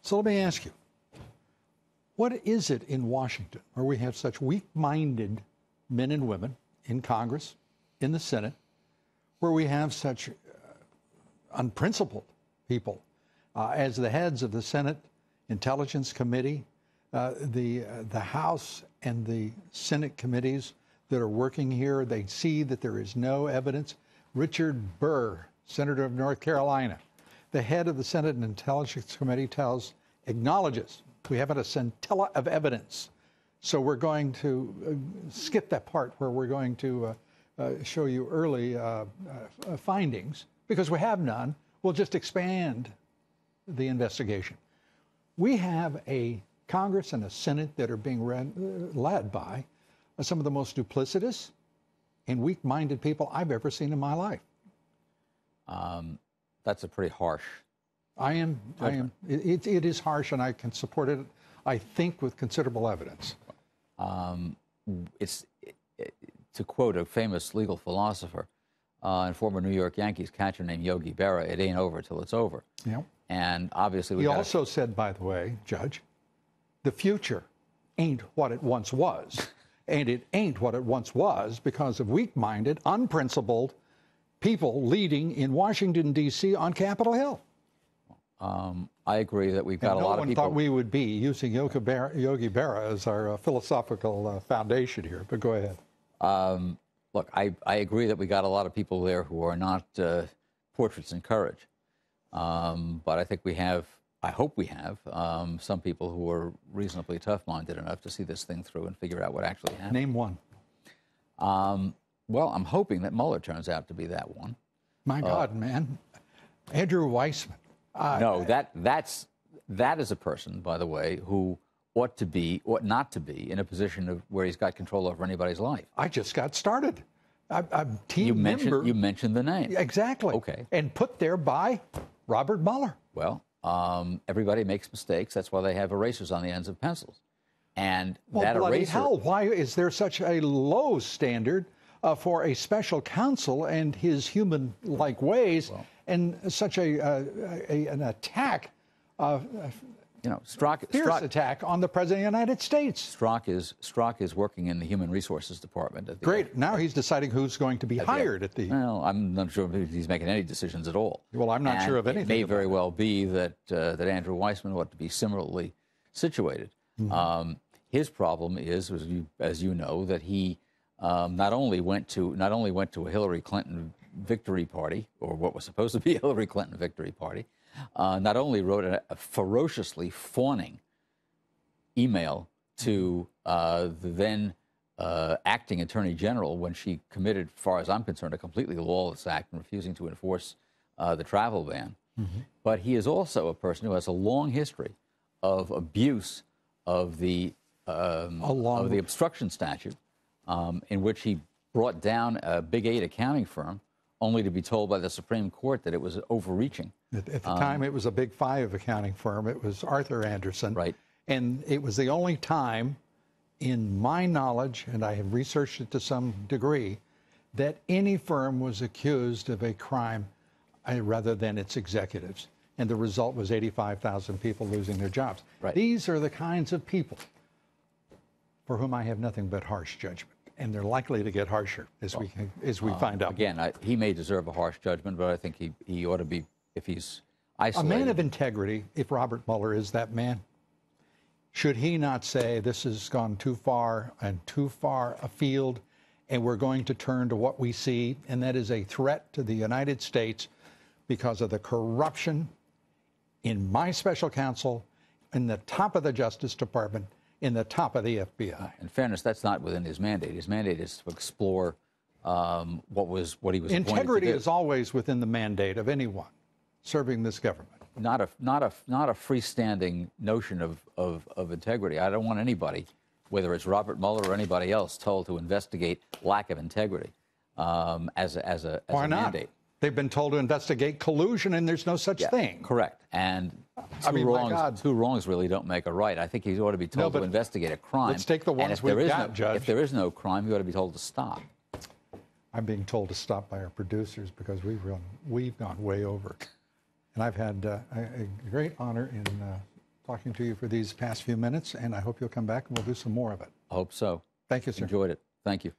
So let me ask you, what is it in Washington where we have such weak-minded men and women in Congress, in the Senate, where we have such unprincipled people as the heads of the Senate Intelligence Committee, the House and the Senate committees that are working here? They see that there is no evidence. Richard Burr, Senator of North Carolina, the head of the Senate Intelligence Committee, acknowledges we haven't a scintilla of evidence. So we're going to skip that part where we're going to show you early findings, because we have none. We'll just expand the investigation. We have a Congress and a Senate that are being led by some of the most duplicitous and weak-minded people I've ever seen in my life. That's a pretty harsh. It is harsh, and I can support it, I think, with considerable evidence. To quote a famous legal philosopher and former New York Yankees catcher named Yogi Berra, it ain't over till it's over. Yep. And obviously, he also said, by the way, Judge, the future ain't what it once was. And it ain't what it once was because of weak-minded, unprincipled people leading in Washington, D.C. on Capitol Hill. I agree that we've got a lot of people. No one thought we would be using Yogi Berra as our philosophical foundation here, but go ahead. Look, I agree that we got a lot of people there who are not portraits in courage. But I think we have, I hope we have, some people who are reasonably tough-minded enough to see this thing through and figure out what actually happened. Name one. Well, I'm hoping that Mueller turns out to be that one. My God, man. Andrew Weissman. No, that is a person, by the way, who ought not to be in a position of where he's got control over anybody's life. I just got started. I'm team you member. You mentioned the name. Exactly. Okay. And put there by Robert Mueller. Well, everybody makes mistakes. That's why they have erasers on the ends of pencils. And well, that bloody eraser. hell, why is there such a low standard for a special counsel and his human-like ways, and such an attack, fierce attack on the President of the United States? Strzok is working in the Human Resources Department. Great. Now he's deciding who's going to be hired at the... Well, I'm not sure if he's making any decisions at all. Well, I'm not sure of anything. It may very well be that Andrew Weissman ought to be similarly situated. Mm-hmm. His problem is, as you know, that he not only went to a Hillary Clinton victory party, or what was supposed to be a Hillary Clinton victory party, not only wrote a ferociously fawning email to the then acting Attorney General when she committed, as far as I'm concerned, a completely lawless act in refusing to enforce the travel ban. Mm-hmm. But he is also a person who has a long history of abuse of the obstruction statute, in which he brought down a Big 8 accounting firm, only to be told by the Supreme Court that it was overreaching. At the time, it was a Big 5 accounting firm. It was Arthur Andersen. Right. And it was the only time, in my knowledge, and I have researched it to some degree, that any firm was accused of a crime rather than its executives. And the result was 85,000 people losing their jobs. Right. These are the kinds of people for whom I have nothing but harsh judgment. And they're likely to get harsher as we find out. Again, he may deserve a harsh judgment, but I think he ought to be, if he's isolated. A man of integrity, if Robert Mueller is that man, should he not say this has gone too far and too far afield, and we're going to turn to what we see, and that is a threat to the United States because of the corruption in my special counsel, in the top of the Justice Department, in the top of the FBI. In fairness, that's not within his mandate. His mandate is to explore what he was. Integrity to do. is always within the mandate of anyone serving this government. Not a freestanding notion of integrity. I don't want anybody, whether it's Robert Mueller or anybody else, told to investigate lack of integrity as a mandate. They've been told to investigate collusion, and there's no such thing. Correct. And two wrongs really don't make a right. I think he ought to be told to investigate a crime. Let's take the ones we've got, Judge. If there is no crime, he ought to be told to stop. I'm being told to stop by our producers because we've gone way over. And I've had a great honor in talking to you for these past few minutes, and I hope you'll come back and we'll do some more of it. I hope so. Thank you, sir. Enjoyed it. Thank you.